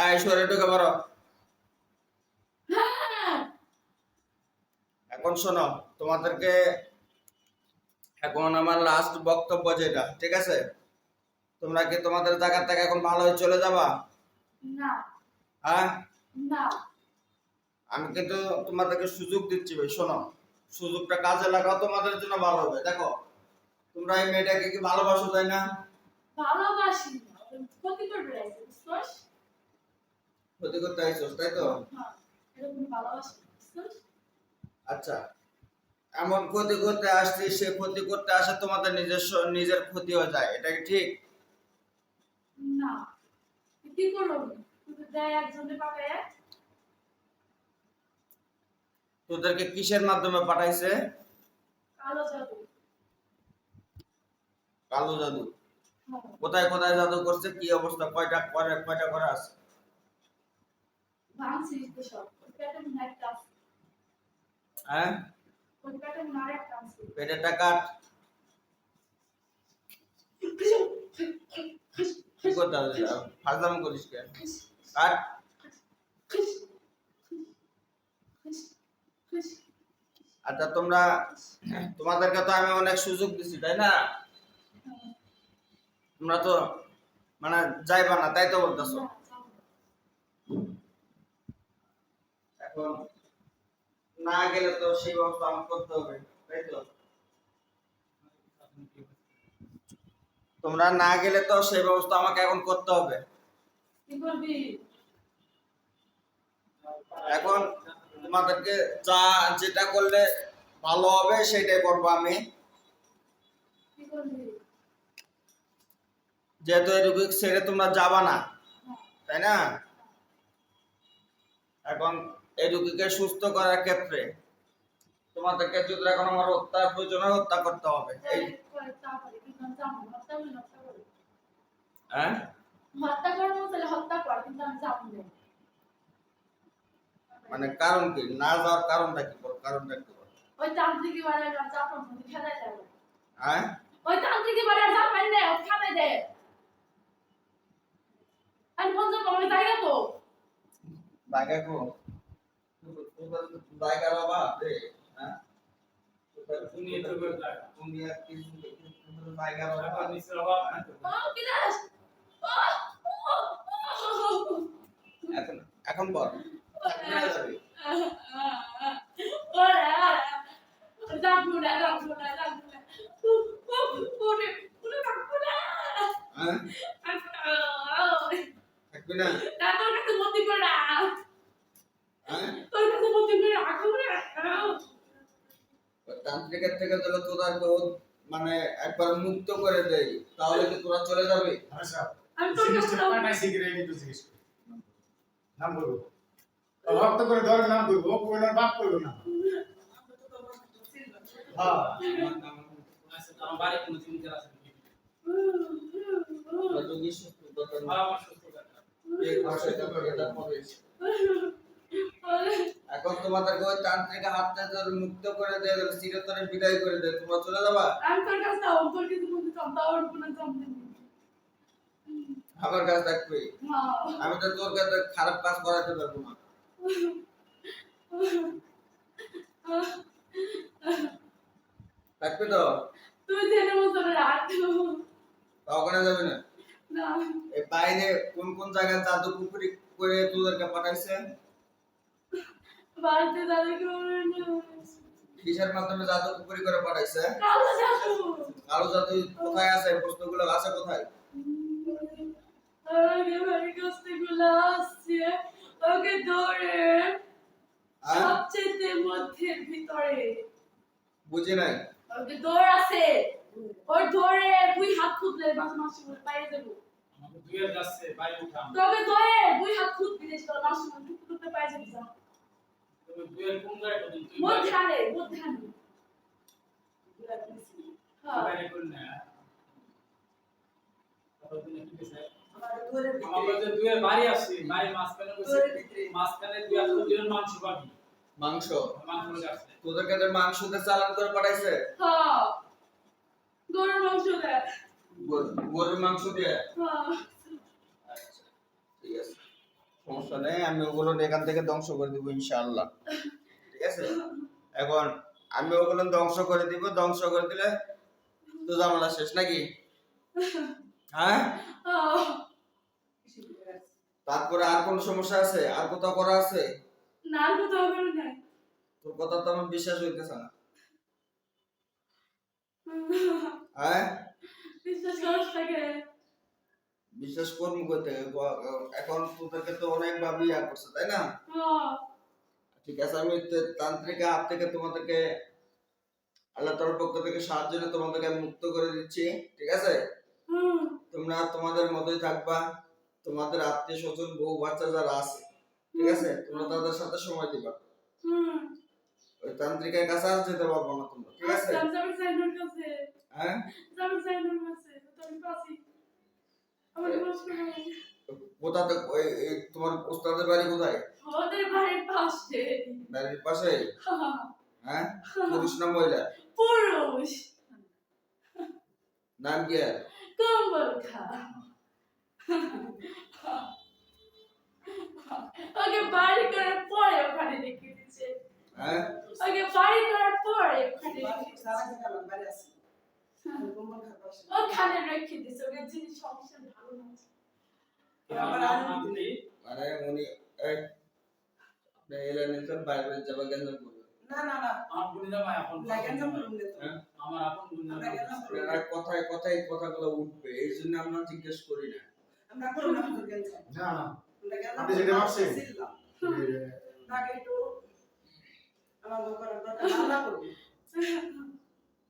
আয় সরে ঢুকে পড়ো। এখন শোনো, তোমাদেরকে এখন আমার লাস্ট বক্তব্য যেটা, ঠিক আছে? তোমরা কি তোমাদের জায়গা থেকে এখন ভালো হয়ে চলে যাবা? না হ্যাঁ, না, আমি কিন্তু তোমাদেরকে সুযোগ দিচ্ছি ভাই, শোনো, সুযোগটা কাজে লাগাও, তোমাদের জন্য ভালো হবে। দেখো, তোমরা এই মেয়েটাকে কি ভালোবাসো, তাই না? ভালোবাসি না, ক্ষতি করবে রাইছে বুঝছস? ক্ষতি করতে আইছো, তাই তো? হ্যাঁ, এটা তুমি ভালোবাসি না, বুঝছস? আচ্ছা, এমন ক্ষতি করতে আসছি, সে ক্ষতি করতে আসে তোমাদের নিজের ক্ষতি হয়ে যায়, এটা কি ঠিক? না, কি করলো? তুই দেয় একজনে পাবে। তোদেরকে কিসের মাধ্যমে পাঠাইছে? কালো জাদু। কালো জাদু? হ্যাঁ, কোথায় কোথায় জাদু করছে, কি অবস্থা, কয়টা করে আছে? ভাঙছিস তো সব। ওই পেটে মনে হয় একটা আছে। হ্যাঁ, ওই পেটে মনে হয় একটা আছে। পেটেরটা কাট। কি করতে হবে? ফাজলামি করিস কেন? কাট। আচ্ছা, তোমাদেরকে তো আমি অনেক সুযোগ দিছি, তাই না? তোমরা তো মানে যাইবা না, তাই তো বলতেছো। এখন না গেলে তো সেই ব্যবস্থা আমাকে করতে হবে, তাই তো? তোমরা না গেলে তো সেই ব্যবস্থা আমাকে এখন করতে হবে। কি করবি? এখন তোমাদেরকে যেটা করলে ভালো হবে সেটাই করবো আমি। কি করবি? যেহেতু এই রোগী ছেড়ে তোমরা যাবা না, তাই না? এখন এই রোগীকে সুস্থ করার ক্ষেত্রে তোমাদেরকে যদি এখন আমার হত্যার প্রয়োজন হয়, হত্যা করতে হবে। এই হ্যাঁ, হত্যা করবো তাহলে হত্যা কর, কিন্তু আমি যাবো না। মানে কারণ কি, না যাওয়ার কারণটা কি, বল, কারণটা কি বল? ওই তান্ত্রিকি বাড়ার চাপন তুমি খেলায় যাবে। হ্যাঁ, ওই তান্ত্রিকি বাড়ার চাপন নেই, ও খেলায় দেয়। আমি পঞ্চম আমি জায়গা তো জায়গা কো জায়গা বাবা রে। হ্যাঁ, তুমি তো তুমি আর কি জায়গা বাবা নিচে বাবা। ও কি দাস এখন এখন বল, কোথায় যাবে? ওরে যাবো না যাবো না যাবো না ওরে ওরে যাবো না। হ্যাঁ, থাকবি না? না তোর কাছে বন্দি করে রাখ, হ্যাঁ, তোর কাছে বন্দি করে রাখ ওরে। তান্ত্রিকের থেকে তাহলে তোরা তো মানে একবার মুক্ত করে দেই, তাহলে কি তোরা চলে যাবে? আচ্ছা আমি তোর কাছে পাঠাইছি কি রে কিন্তু জিজ্ঞেস করি নাম বলবো ভক্ত করে ধরে নাম বলবো ও কোন বাপ করবো না হ্যাঁ আমার বাড়ি কোনো চিন্তা আছে রোগী সুস্থ দরকার নেই। আমার সুস্থ দরকার এই ভাষাটা করে তারপরে এখন তোমাদেরকে ওই তান্ত্রিকের হাত থেকে ধরে মুক্ত করে দেয়, চিরতরে বিদায় করে দেয়, তোমরা চলে যাবা? আমি তোর কাছে যাবো, তোর কাছে বন্দি চামড়া ওর কোনো চামড়া নেই। আমার কাছে থাকবে। হ্যাঁ আমি তো তোর কাছে খারাপ কাজ করাতে পারবো না। থাকবে তো? তুই জেনে মতো রাখ ওখানে যাবে না? না এই বাইরে কোন কোন জায়গায় জাদু পুকুরি করে তোদেরকে পাঠাইছে? বাড়িতে দাদাকে কিসের মাধ্যমে জাদু পুকুরি করে পাঠাইছে? কালো জাদু কালো জাদু কোথায় আছে? বস্তুগুলো আছে কোথায়? আগে বাড়ির কাছ থেকে আসছে ওকে ধরে হ্যাঁ? সবচেয়ে মধ্যে ভিতরে বুঝি নাই। ওকে দৌড় আছে, ওর ধরে দুই হাত খুঁজলে মাছ মাছ পাইয়ে দেবো। আমাকে দুয়ের যাচ্ছে বাড়ি উঠাম তবে ধরে দুই হাত খুঁজ বিদেশ তোর মাছ মাছ খুঁজতে পাইয়ে যাবি যা। তুমি দুয়ের কোন জায়গায় তুমি তুই মধ্যাহ্নে হ্যাঁ বাইরে কোন না কতদিন কি দিছে আমার দূরে আমার যে দুয়ের বাড়ি আছে বাড়ি মাঝখানে বসে মাঝখানে দুই আর দুয়ের মাংস পাবি মাংস। মাংস যাচ্ছে তোদের কাছে মাংস দিয়ে চালান করে পাঠাইছে? হ্যাঁ গরুর মাংস দেয় গরুর মাংস দিয়ে? হ্যাঁ আচ্ছা, ঠিক আছে। সমস্যা নেই, আমি ওগুলো এখান থেকে ধ্বংস করে দিব ইনশাআল্লাহ। ঠিক আছে, এখন আমি ওগুলো ধ্বংস করে দিব, ধ্বংস করে দিলে তো ঝামেলা শেষ নাকি? হ্যাঁ, তারপরে আর কোন সমস্যা আছে? আর কোথাও করা আছে? না আর কোথাও করে নাই। তোর কথা তো আমার বিশ্বাস হইতেছে না। হ্যাঁ, বিশ্বাস করিস নাকি? বিশ্বাস করবো কই থেকে? এখন তোদেরকে তো অনেক ভাবে ইয়া করছে, তাই না? ঠিক আছে, আমি তান্ত্রিকের হাত থেকে তোমাদেরকে আল্লাহ তাআলার পক্ষ থেকে সাহায্য নিয়ে তোমাদেরকে আমি মুক্ত করে দিচ্ছি। ঠিক আছে, তোমরা তোমাদের মতোই থাকবা, তোমাদের আত্মীয় স্বজন বউ বাচ্চা যারা আছে, ঠিক আছে, তোমরা তাদের সাথে সময় দিবা। ওই তান্ত্রিকের কাছে আর যেতে পারবো না তোমরা, ঠিক আছে? যাবে সাইনুর কাছে। হ্যাঁ, যাবে সাইনুর কাছে। তো আমি পাছি। আমার কষ্ট হয়। কোথাতে তোমার ওস্তাদের বাড়ি কোথায়? ওদের বাড়ির পাশে। বাড়ির পাশে? হ্যাঁ, পুরুষ না মহিলা? পুরুষ। নাম কি আর? কম্বল খা। ওকে বাড়ি করার পরে ওখানে রেখে দিচ্ছে। হ্যাঁ, ওকে বাড়ি করার পরে ওখানে রেখে দিচ্ছে। ওখানে রেখে দিচ্ছে। ওকে জিনিস সমস্যা ভালো না। আপনি মানে উনি আপনি এলেন তো বাইরে যাবা কেন বলবেন? আমার গুণিনা ভাই আপন হ্যাঁ? আমার আপন গুণিনা আপনারা কথায় কথায় কথাগুলো উঠবে, এই জন্য আমরা জিজ্ঞেস করি না। না আপনি যেটা ভাবছেন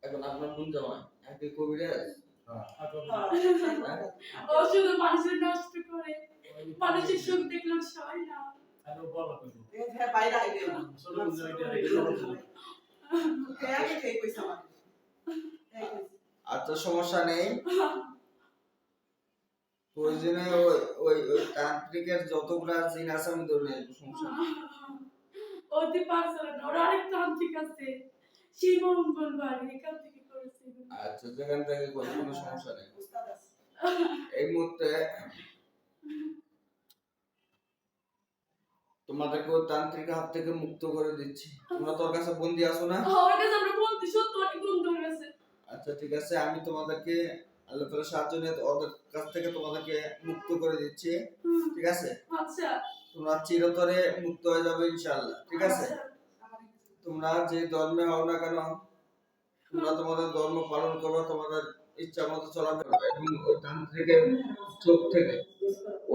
এখন আপনার কোন জামাই একই কবিরাজ? ও শুধু মানুষের নষ্ট করে। মানুষের সুখ দেখলে সবাই না। আরো বলা কইবো ছোট আচ্ছা, সমস্যা নেই, প্রয়োজনে ওই ওই তান্ত্রিকের যতগুলা জিন আছে আমি ধরে নেব, সমস্যা নেই। ওতে পারছে না। ওর আরেক তান্ত্রিক আছে। শিবমঙ্গল বাড়ি এখান থেকে করেছে। আচ্ছা, যেখান থেকে কোনো সমস্যা নেই। এই মুহূর্তে তোমাদেরকে ওই তান্ত্রিকের হাত থেকে মুক্ত করে দিচ্ছি। তোমরা তোর কাছে বন্দি আছো না? আমার কাছে আমরা বলতে সত্য অনেক বন্ধ হয়ে গেছে। আচ্ছা, ঠিক আছে, আমি তোমাদেরকে আল্লাহ তাআলার সাহায্য নিয়ে ওদের কাছ থেকে তোমাদেরকে মুক্ত করে দিচ্ছি। ঠিক আছে, আচ্ছা তোমরা চিরতরে মুক্ত হয়ে যাবে ইনশাআল্লাহ। ঠিক আছে, তোমরা যে ধর্মে হও না কেন, তোমরা তোমাদের ধর্ম পালন করো, তোমাদের ইচ্ছা মতো চলাফেরা করো, এবং ওই তান্ত্রিকের চোখ থেকে,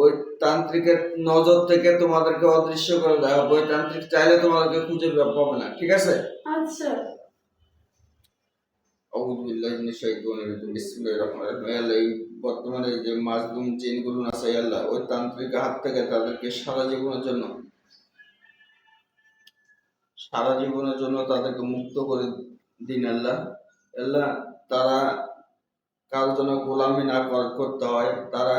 ওই তান্ত্রিকের নজর থেকে তোমাদেরকে অদৃশ্য করে দেওয়া হবে। ওই তান্ত্রিক চাইলে তোমাদেরকে খুঁজে পাবে না। ঠিক আছে? আচ্ছা আউযু বিল্লাহি মিনাশ শাইতানির রাজিম। বিসমিল্লাহির রহমানির রহিম। আল্লাহ, এই বর্তমানে যে মাজলুম জিনগুলো আছে আল্লাহ, ওই তান্ত্রিকের হাত থেকে তাদেরকে সারা জীবনের জন্য তাদেরকে মুক্ত করে দিন আল্লাহ। আল্লাহ, তারা কারো জন্য গোলামি না করতে হয়। তারা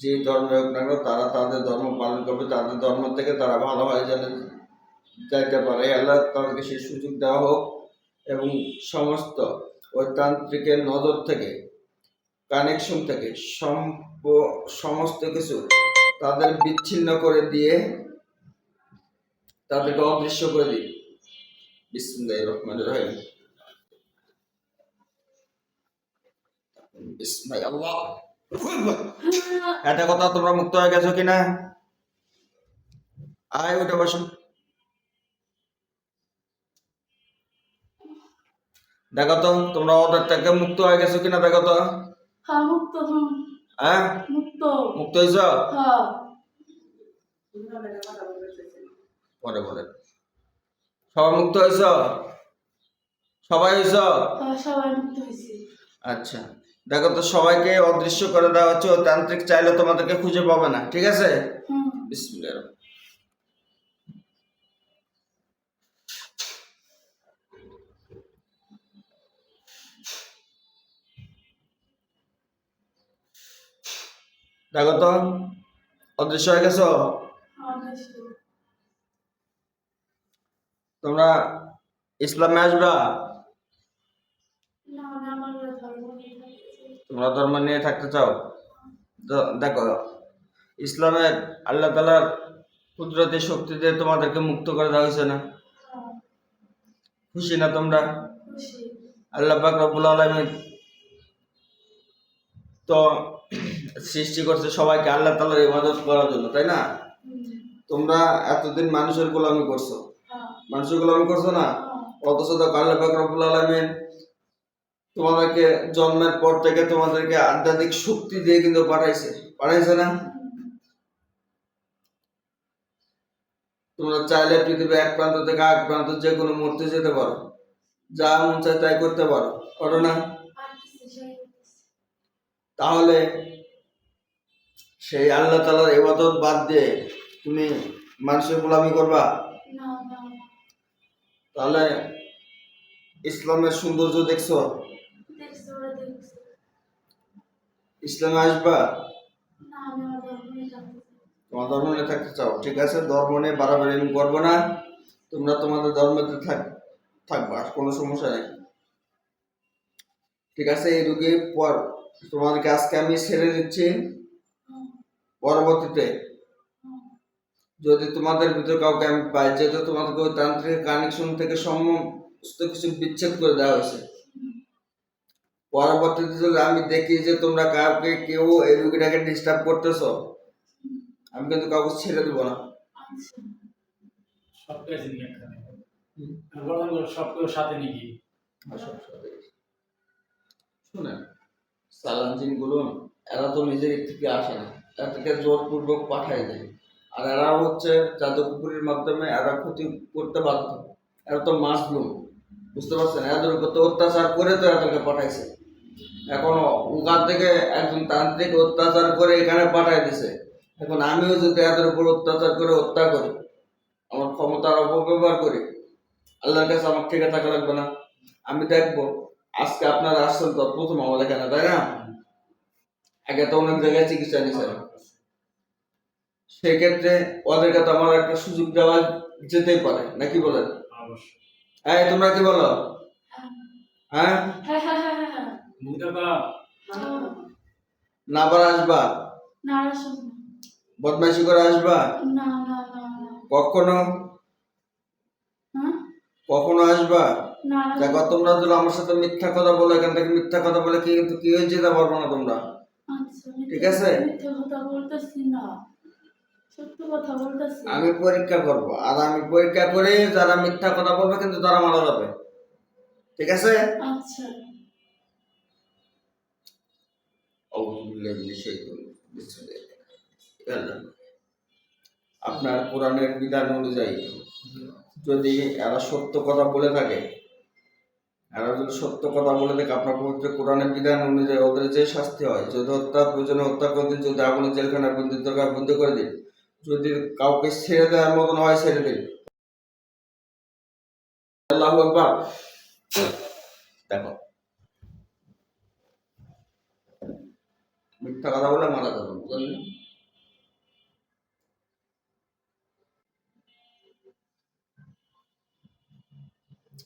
যে ধর্মে হোক না কেন, তারা তাদের ধর্ম পালন করবে, তাদের ধর্ম থেকে তারা ভালো হয় যেন যাইতে পারে। আল্লাহ, তাদেরকে সেই সুযোগ দেওয়া হোক, এবং সমস্ত ওই তান্ত্রিকের নজর থেকে, কানেকশন থেকে সমস্ত কিছু তাদের বিচ্ছিন্ন করে দিয়ে তাদেরকে অদৃশ্য করে দিই। বিসমিল্লাহির রহমানির রহিম। বিসমিল্লাহ। এটা কথা, তোমরা মুক্ত হয়ে গেছো কিনা? আয় উঠে বসো। দেখো তো তোমরা ওদের থেকে মুক্ত হয়ে গেছো কিনা, দেখো তো। হ্যাঁ মুক্ত হ্যাঁ, মুক্ত মুক্ত হয়েছো? হ্যাঁ পরে বলে সবাই মুক্ত হয়েছো? সবাই হয়েছো? হ্যাঁ সবাই মুক্ত হয়েছে। আচ্ছা, দেখো তো, সবাইকে অদৃশ্য করে দেওয়া হচ্ছে। ও তান্ত্রিক চাইলে তোমাদেরকে খুঁজে পাবে না। ঠিক আছে? বিসমিল্লাহ। দেখো তো, অদৃশ্য হয়ে গেছো। তোমরা ইসলামে আসবা? না না আমার ধর্ম নিয়ে থাকছে। তোমরা ধর্ম নিয়ে থাকতে চাও? তো দেখো, ইসলামের আল্লাহ তাআলার কুদরতি শক্তিতে তোমাদেরকে মুক্ত করে দেওয়া হয়েছে না? হ্যাঁ, খুশি না তোমরা? খুশি। আল্লাহ পাক রব্বুল আলামিন তো সৃষ্টি করছে সবাইকে আল্লাহ তাআলার ইবাদত করার জন্য, তাই না? হুম, তোমরা এতদিন মানুষের গোলামি করছো, হ্যাঁ, মানুষের গোলামি করছো না? হ্যাঁ, অথচ তো আল্লাহ পাক রব্বুল আলামিন তোমাদেরকে জন্মের পর থেকে তোমাদেরকে আধ্যাত্মিক শক্তি দিয়ে কিন্তু পাঠাইছে না? তোমরা চাইলে পৃথিবীর এক প্রান্ত থেকে আরেক প্রান্ত যে কোনো মুহূর্তে যেতে পারো, যা মন চায় তাই করতে পারো, করো না? পারতেছি, সেই করতেছি। তাহলে সেই আল্লাহ তাআলার ইবাদত বাদ দিয়ে তুমি মানুষের গোলামি করবা? না, না, তাহলে ইসলামের সৌন্দর্য দেখছো? দেখছি, ওরা দেখছি। ইসলামে আসবা? না, আমি আমার ধর্ম নিয়ে থাকতে চাই। তোমার ধর্ম নিয়ে থাকতে চাও, ঠিক আছে, ধর্ম নিয়ে বাড়াবাড়ি আমি করবো না, তোমরা তোমাদের ধর্মতে থাকবা, কোনো সমস্যা নেই, ঠিক আছে। এই রুগী পর তোমাদেরকে আজকে আমি ছেড়ে দিচ্ছি। হুম, পরবর্তীতে হুম, যদি তোমাদের ভিতর কাউকে আমি পাই, যেহেতু তোমাদেরকে ওই তান্ত্রিক কানেকশন থেকে সমস্ত কিছু বিচ্ছেদ করে দেওয়া হয়েছে, হুম, পরবর্তীতে যদি আমি দেখি যে তোমরা কাউকে কেউ এই রুগীটাকে ডিস্টার্ব করতেছো, হুম, আমি কিন্তু কাউকে ছেড়ে দেবো না। আচ্ছা, সবটাই জিনিস একখানে বরং সবকেও সাথে নিয়ে গিয়ে শুনেন, সালানজিন গুলো এরা তো নিজের থেকে আসে না, এরা থেকে জোরপূর্বক পাঠায় দেয়, আর এরা হচ্ছে জাদুপুরের মাধ্যমে এরা ক্ষতি করতে বাধ্য। এরা তো মাসলুম, বুঝতে পারছেন? এদের উপর তো অত্যাচার করে তো এদেরকে পাঠাইছে। এখন ওখান থেকে একজন তান্ত্রিক অত্যাচার করে এখানে পাঠাই দিছে। এখন আমিও যদি এদের উপর অত্যাচার করে হত্যা করি, আমার ক্ষমতার অপব্যবহার করি, আল্লাহর কাছে আমার ঠিক থাকা লাগবে না? আমি দেখবো আজকে আপনারা আসছেন তো প্রথম আমাদের এখানে, তাই না? আগে তো অনেক জায়গায় চিকিৎসা নিছে, সেক্ষেত্রে ওদেরকে তো আমার একটা সুযোগ দেওয়া যেতেই পারে, নাকি বলেন? অবশ্যই এই তোমরা কি বলো? হ্যাঁ, হ্যাঁ, হ্যাঁ, হ্যাঁ, হ্যাঁ, হ্যাঁ, মুদাবা হ্যাঁ, না আবার আসবা? না, আসুন না। বদমাইশি করে আসবা? না, না, না, না, কখনো হ্যাঁ, কখনো আসবা? না, দেখো, তোমরা যদি আমার সাথে মিথ্যা কথা বলো, এখান থেকে মিথ্যা কথা বলে কি কিন্তু কি হয়ে যেতে পারবো না তোমরা, আচ্ছা, ঠিক আছে? মিথ্যে কথা বলতেছি না, সত্য কথা বলতেছি। আমি পরীক্ষা করব, আর আমি পরীক্ষা করে যারা মিথ্যা কথা বলবে কিন্তু তারা মারা যাবে, ঠিক আছে? আচ্ছা, আপনার কোরআনের বিধান অনুযায়ী যদি এরা সত্য কথা বলে থাকে, এরা যদি সত্য কথা বলে থাকে, আপনার পবিত্র কোরআনের বিধান অনুযায়ী ওদের যে শাস্তি হয়, যদি হত্যা প্রয়োজনে হত্যা করে দিন, যদি আগুনের জেলখানায় বন্দি দরকার বন্দি করে দিন, যদি কাউকে ছেড়ে দেওয়ার মতন হয় ছেড়ে দিন। আল্লাহু আকবার। দেখো, মিথ্যা কথা বলে মারা যাবে, বুঝলেন?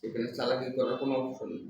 এখানে চালাকি করার কোনো অপশন নেই।